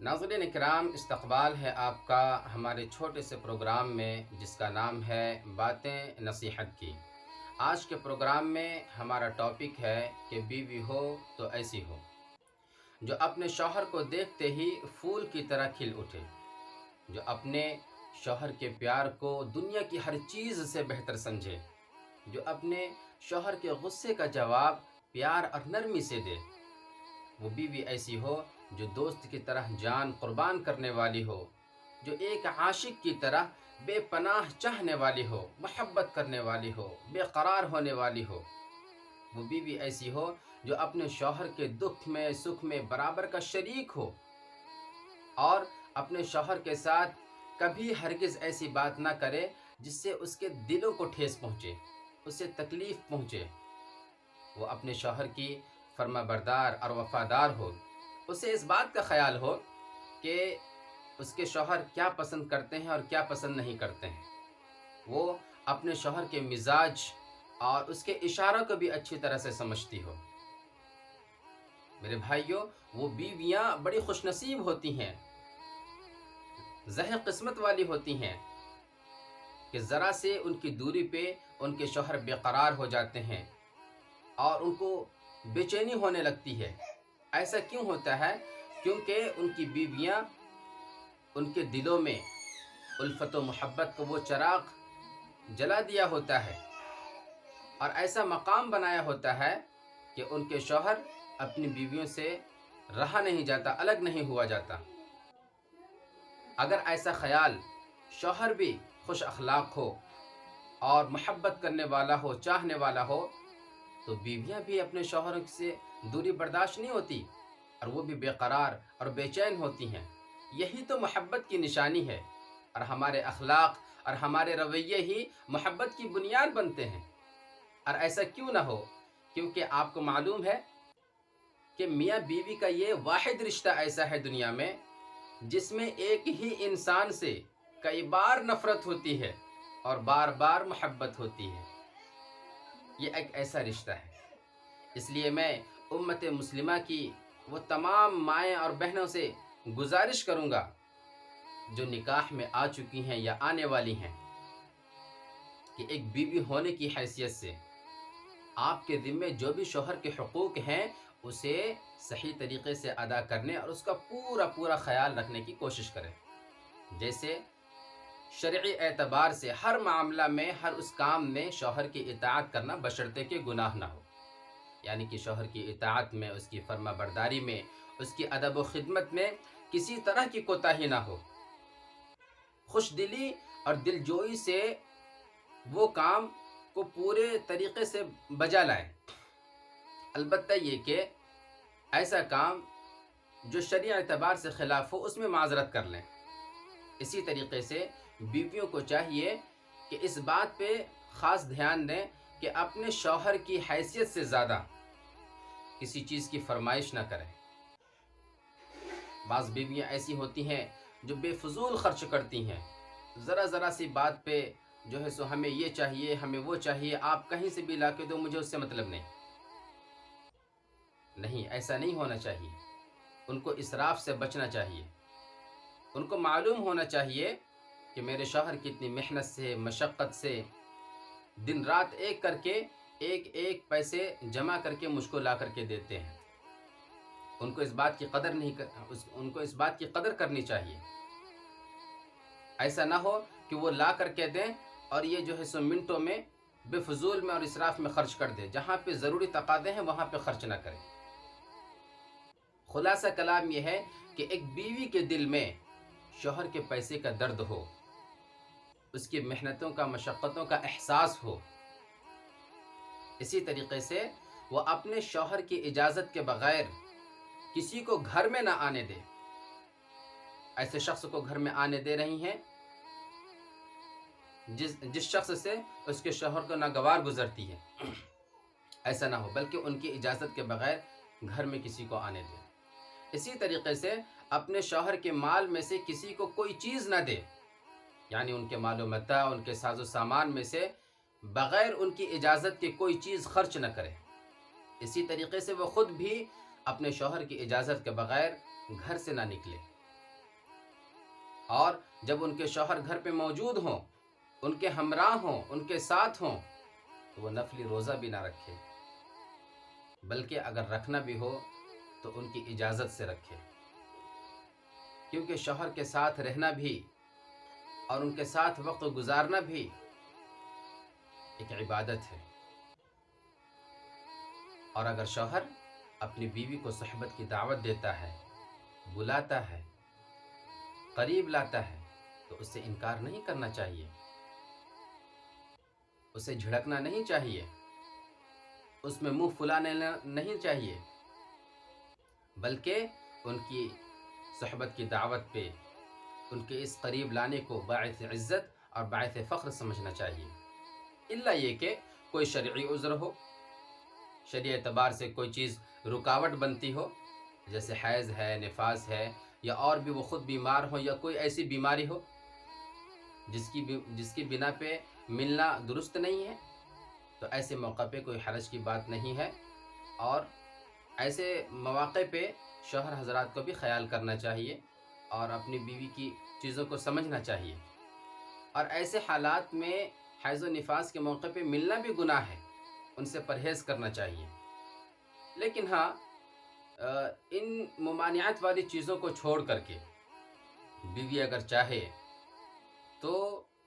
ناظرین اکرام، استقبال ہے آپ کا ہمارے چھوٹے سے پروگرام میں جس کا نام ہے باتیں نصیحت کی۔ آج کے پروگرام میں ہمارا ٹاپک ہے کہ بیوی ہو تو ایسی ہو جو اپنے شوہر کو دیکھتے ہی پھول کی طرح کھل اٹھے، جو اپنے شوہر کے پیار کو دنیا کی ہر چیز سے بہتر سمجھے، جو اپنے شوہر کے غصے کا جواب پیار اور نرمی سے دے۔ وہ بیوی ایسی ہو جو دوست کی طرح جان قربان کرنے والی ہو، جو ایک عاشق کی طرح بے پناہ چاہنے والی ہو، محبت کرنے والی ہو، بے قرار ہونے والی ہو۔ وہ بیوی ایسی ہو جو اپنے شوہر کے دکھ میں سکھ میں برابر کا شریک ہو، اور اپنے شوہر کے ساتھ کبھی ہرگز ایسی بات نہ کرے جس سے اس کے دلوں کو ٹھیس پہنچے، اسے تکلیف پہنچے۔ وہ اپنے شوہر کی فرما بردار اور وفادار ہو، اسے اس بات کا خیال ہو کہ اس کے شوہر کیا پسند کرتے ہیں اور کیا پسند نہیں کرتے ہیں۔ وہ اپنے شوہر کے مزاج اور اس کے اشاروں کو بھی اچھی طرح سے سمجھتی ہو۔ میرے بھائیوں، وہ بیویاں بڑی خوش نصیب ہوتی ہیں، زہر قسمت والی ہوتی ہیں کہ ذرا سے ان کی دوری پہ ان کے شوہر بے قرار ہو جاتے ہیں اور ان کو بے چینی ہونے لگتی ہے۔ ایسا کیوں ہوتا ہے؟ کیونکہ ان کی بیویاں ان کے دلوں میں الفت و محبت کو وہ چراغ جلا دیا ہوتا ہے، اور ایسا مقام بنایا ہوتا ہے کہ ان کے شوہر اپنی بیویوں سے رہا نہیں جاتا، الگ نہیں ہوا جاتا۔ اگر ایسا خیال شوہر بھی خوش اخلاق ہو اور محبت کرنے والا ہو، چاہنے والا ہو، تو بیویاں بھی اپنے شوہر سے دوری برداشت نہیں ہوتی، اور وہ بھی بے قرار اور بے چین ہوتی ہیں۔ یہی تو محبت کی نشانی ہے، اور ہمارے اخلاق اور ہمارے رویے ہی محبت کی بنیاد بنتے ہیں۔ اور ایسا کیوں نہ ہو؟ کیونکہ آپ کو معلوم ہے کہ میاں بیوی کا یہ واحد رشتہ ایسا ہے دنیا میں جس میں ایک ہی انسان سے کئی بار نفرت ہوتی ہے اور بار بار محبت ہوتی ہے۔ یہ ایک ایسا رشتہ ہے۔ اس لیے میں امت مسلمہ کی وہ تمام مائیں اور بہنوں سے گزارش کروں گا جو نکاح میں آ چکی ہیں یا آنے والی ہیں، کہ ایک بیوی ہونے کی حیثیت سے آپ کے ذمے جو بھی شوہر کے حقوق ہیں اسے صحیح طریقے سے ادا کرنے اور اس کا پورا خیال رکھنے کی کوشش کریں۔ جیسے شرعی اعتبار سے ہر معاملہ میں، ہر اس کام میں شوہر کی اطاعت کرنا بشرطے کہ گناہ نہ ہو، یعنی کہ شوہر کی اطاعت میں، اس کی فرما برداری میں، اس کی ادب و خدمت میں کسی طرح کی کوتاہی نہ ہو۔ خوش دلی اور دلجوئی سے وہ کام کو پورے طریقے سے بجا لائیں۔ البتہ یہ کہ ایسا کام جو شرعی اعتبار سے خلاف ہو اس میں معذرت کر لیں۔ اسی طریقے سے بیویوں کو چاہیے کہ اس بات پہ خاص دھیان دیں کہ اپنے شوہر کی حیثیت سے زیادہ کسی چیز کی فرمائش نہ کریں۔ بعض بیویاں ایسی ہوتی ہیں جو بے فضول خرچ کرتی ہیں، ذرا سی بات پہ جو ہے سو ہمیں یہ چاہیے، ہمیں وہ چاہیے، آپ کہیں سے بھی لا کے دو، مجھے اس سے مطلب نہیں، ایسا نہیں ہونا چاہیے۔ ان کو اسراف سے بچنا چاہیے۔ ان کو معلوم ہونا چاہیے کہ میرے شوہر کتنی محنت سے، مشقت سے، دن رات ایک کر کے ایک پیسے جمع کر کے مجھ کو لا کر کے دیتے ہیں۔ ان کو اس بات کی قدر کرنی چاہیے۔ ایسا نہ ہو کہ وہ لا کر کے دیں اور یہ جو ہے سو منٹوں میں بے فضول میں اور اسراف میں خرچ کر دیں۔ جہاں پہ ضروری تقاضے ہیں وہاں پہ خرچ نہ کریں۔ خلاصہ کلام یہ ہے کہ ایک بیوی کے دل میں شوہر کے پیسے کا درد ہو، اس کی محنتوں کا، مشقتوں کا احساس ہو۔ اسی طریقے سے وہ اپنے شوہر کی اجازت کے بغیر کسی کو گھر میں نہ آنے دے۔ ایسے شخص کو گھر میں آنے دے رہی ہیں جس شخص سے اس کے شوہر کو ناگوار گزرتی ہے، ایسا نہ ہو، بلکہ ان کی اجازت کے بغیر گھر میں کسی کو آنے دے۔ اسی طریقے سے اپنے شوہر کے مال میں سے کسی کو کوئی چیز نہ دے، یعنی ان کے مال و متاع، ان کے ساز و سامان میں سے بغیر ان کی اجازت کے کوئی چیز خرچ نہ کرے۔ اسی طریقے سے وہ خود بھی اپنے شوہر کی اجازت کے بغیر گھر سے نہ نکلے۔ اور جب ان کے شوہر گھر پہ موجود ہوں، ان کے ہمراہ ہوں، ان کے ساتھ ہوں، تو وہ نفلی روزہ بھی نہ رکھے، بلکہ اگر رکھنا بھی ہو تو ان کی اجازت سے رکھے، کیونکہ شوہر کے ساتھ رہنا بھی اور ان کے ساتھ وقت گزارنا بھی ایک عبادت ہے۔ اور اگر شوہر اپنی بیوی کو صحبت کی دعوت دیتا ہے، بلاتا ہے، قریب لاتا ہے، تو اس سے انکار نہیں کرنا چاہیے، اسے جھڑکنا نہیں چاہیے، اس میں منہ پھلانے نہیں چاہیے، بلکہ ان کی صحبت کی دعوت پہ ان کے اس قریب لانے کو باعث عزت اور باعث فخر سمجھنا چاہیے، الا یہ کہ کوئی شرعی عذر ہو، شرعی اعتبار سے کوئی چیز رکاوٹ بنتی ہو، جیسے حیض ہے، نفاس ہے، یا اور بھی وہ خود بیمار ہو، یا کوئی ایسی بیماری ہو جس کی بنا پہ ملنا درست نہیں ہے، تو ایسے موقع پہ کوئی حرج کی بات نہیں ہے، اور ایسے مواقع پہ شوہر حضرات کو بھی خیال کرنا چاہیے اور اپنی بیوی کی چیزوں کو سمجھنا چاہیے، اور ایسے حالات میں حیض و نفاس کے موقع پہ ملنا بھی گناہ ہے، ان سے پرہیز کرنا چاہیے۔ لیکن ہاں، ان ممانعت والی چیزوں کو چھوڑ کر کے بیوی اگر چاہے تو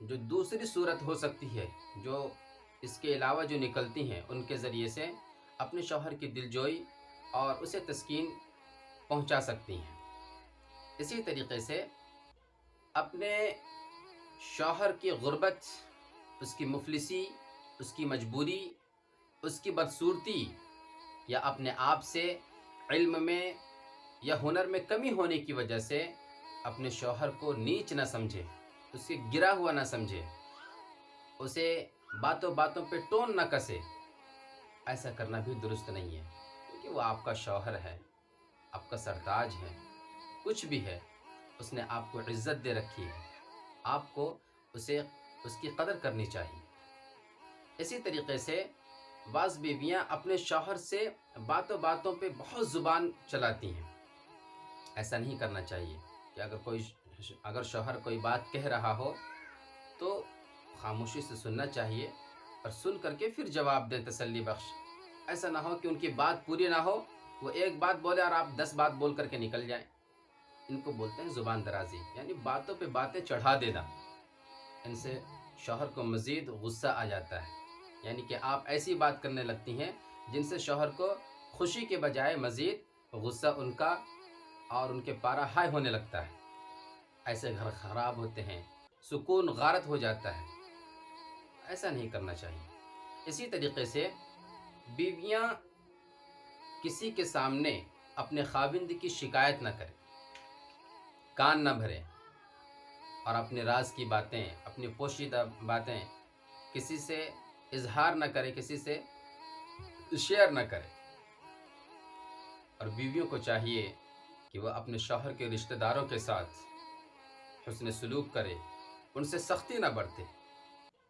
جو دوسری صورت ہو سکتی ہے، جو اس کے علاوہ جو نکلتی ہیں، ان کے ذریعے سے اپنے شوہر کی دلجوئی اور اسے تسکین پہنچا سکتی ہیں۔ اسی طریقے سے اپنے شوہر کی غربت، اس کی مفلسی، اس کی مجبوری، اس کی بدصورتی، یا اپنے آپ سے علم میں یا ہنر میں کمی ہونے کی وجہ سے اپنے شوہر کو نیچ نہ سمجھے، اسے گرا ہوا نہ سمجھے، اسے باتوں باتوں پہ ٹون نہ کسے، ایسا کرنا بھی درست نہیں ہے، کیونکہ وہ آپ کا شوہر ہے، آپ کا سرتاج ہے، کچھ بھی ہے، اس نے آپ کو عزت دے رکھی ہے، آپ کو اسے اس کی قدر کرنی چاہیے۔ اسی طریقے سے بعض بیویاں اپنے شوہر سے باتوں باتوں پہ بہت زبان چلاتی ہیں، ایسا نہیں کرنا چاہیے کہ اگر شوہر کوئی بات کہہ رہا ہو تو خاموشی سے سننا چاہیے، اور سن کر کے پھر جواب دیں تسلی بخش۔ ایسا نہ ہو کہ ان کی بات پوری نہ ہو، وہ ایک بات بولے اور آپ 10 بات بول کر کے نکل جائیں، ان کو بولتے ہیں زبان درازی، یعنی باتوں پہ باتیں چڑھا دینا۔ ان سے شوہر کو مزید غصہ آ جاتا ہے، یعنی کہ آپ ایسی بات کرنے لگتی ہیں جن سے شوہر کو خوشی کے بجائے مزید غصہ ان کا اور ان کے پارا ہائی ہونے لگتا ہے، ایسے گھر خراب ہوتے ہیں، سکون غارت ہو جاتا ہے، ایسا نہیں کرنا چاہیے۔ اسی طریقے سے بیویاں کسی کے سامنے اپنے خاوند کی شکایت نہ کریں، کان نہ بھریں، اور اپنے راز کی باتیں، اپنی پوشیدہ باتیں کسی سے اظہار نہ کرے، کسی سے شیئر نہ کرے۔ اور بیویوں کو چاہیے کہ وہ اپنے شوہر کے رشتہ داروں کے ساتھ حسن سلوک کرے، ان سے سختی نہ برتے،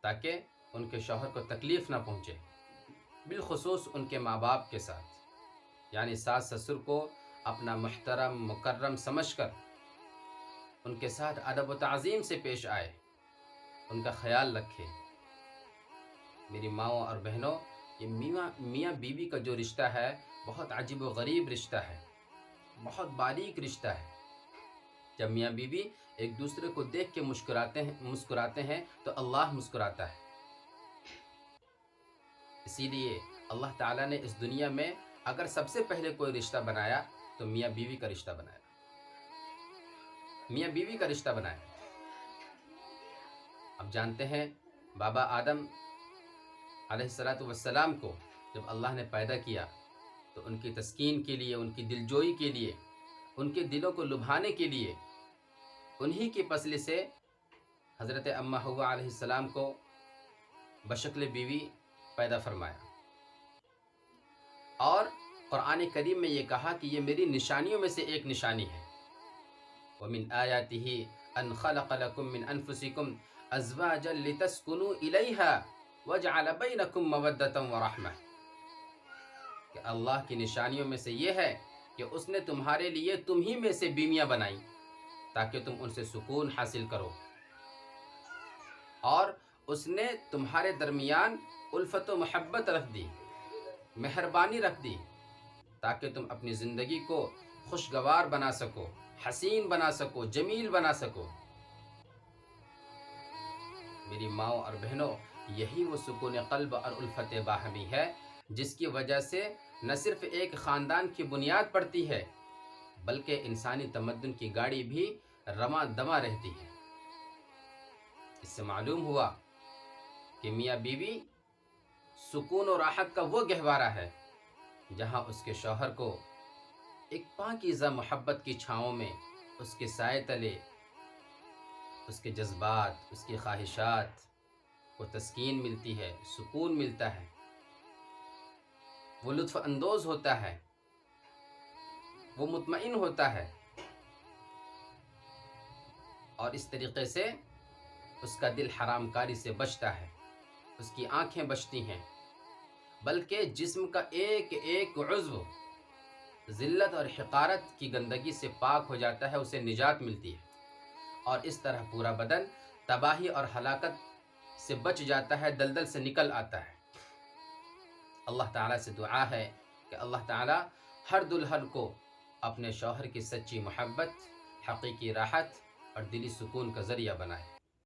تاکہ ان کے شوہر کو تکلیف نہ پہنچے، بالخصوص ان کے ماں باپ کے ساتھ، یعنی ساس سسر کو اپنا محترم مکرم سمجھ کر ان کے ساتھ ادب و تعظیم سے پیش آئے، ان کا خیال رکھے۔ میری ماؤں اور بہنوں، یہ میاں بیوی کا جو رشتہ ہے بہت عجیب و غریب رشتہ ہے، بہت باریک رشتہ ہے۔ جب میاں بیوی ایک دوسرے کو دیکھ کے مسکراتے ہیں تو اللہ مسکراتا ہے۔ اسی لیے اللہ تعالیٰ نے اس دنیا میں اگر سب سے پہلے کوئی رشتہ بنایا تو میاں بیوی کا رشتہ بنایا، میاں بیوی کا رشتہ بنایا۔ اب جانتے ہیں بابا آدم علیہ السلام کو جب اللہ نے پیدا کیا تو ان کی تسکین کے لیے، ان کی دلجوئی کے لیے، ان کے دلوں کو لبھانے کے لیے انہی کی پسلی سے حضرت اماں حوا علیہ السلام کو بشکل بیوی پیدا فرمایا، اور قرآن کریم میں یہ کہا کہ یہ میری نشانیوں میں سے ایک نشانی ہے۔ وَمِنْ آيَاتِهِ أَنْ خَلَقَ لَكُم مِّنْ أَنفُسِكُمْ أَزْوَاجًا لِتَسْكُنُوا إِلَيْهَا وَجَعَلَ بَيْنَكُم مَّوَدَّةً وَرَحْمَةً، کہ اللہ کی نشانیوں میں سے یہ ہے کہ اس نے تمہارے لیے تم ہی میں سے بیویاں بنائیں، تاکہ تم ان سے سکون حاصل کرو، اور اس نے تمہارے درمیان الفت و محبت رکھ دی، مہربانی رکھ دی، تاکہ تم اپنی زندگی کو خوشگوار بنا سکو، حسین بنا سکو، جمیل بنا سکو۔ میری ماؤں اور بہنوں، یہی وہ سکون قلب اور الفت باہمی ہے جس کی وجہ سے نہ صرف ایک خاندان کی بنیاد پڑتی ہے بلکہ انسانی تمدن کی گاڑی بھی رواں دواں رہتی ہے۔ اس سے معلوم ہوا کہ میاں بیوی سکون و راحت کا وہ گہوارہ ہے جہاں اس کے شوہر کو ایک پاکیزہ محبت کی چھاؤں میں اس کے سائے تلے اس کے جذبات، اس کی خواہشات کو تسکین ملتی ہے، سکون ملتا ہے، وہ لطف اندوز ہوتا ہے، وہ مطمئن ہوتا ہے، اور اس طریقے سے اس کا دل حرام کاری سے بچتا ہے، اس کی آنکھیں بچتی ہیں، بلکہ جسم کا ایک ایک عضو ذلت اور حقارت کی گندگی سے پاک ہو جاتا ہے، اسے نجات ملتی ہے، اور اس طرح پورا بدن تباہی اور ہلاکت سے بچ جاتا ہے، دلدل سے نکل آتا ہے۔ اللہ تعالیٰ سے دعا ہے کہ اللہ تعالیٰ ہر دلہن کو اپنے شوہر کی سچی محبت، حقیقی راحت اور دلی سکون کا ذریعہ بنائے۔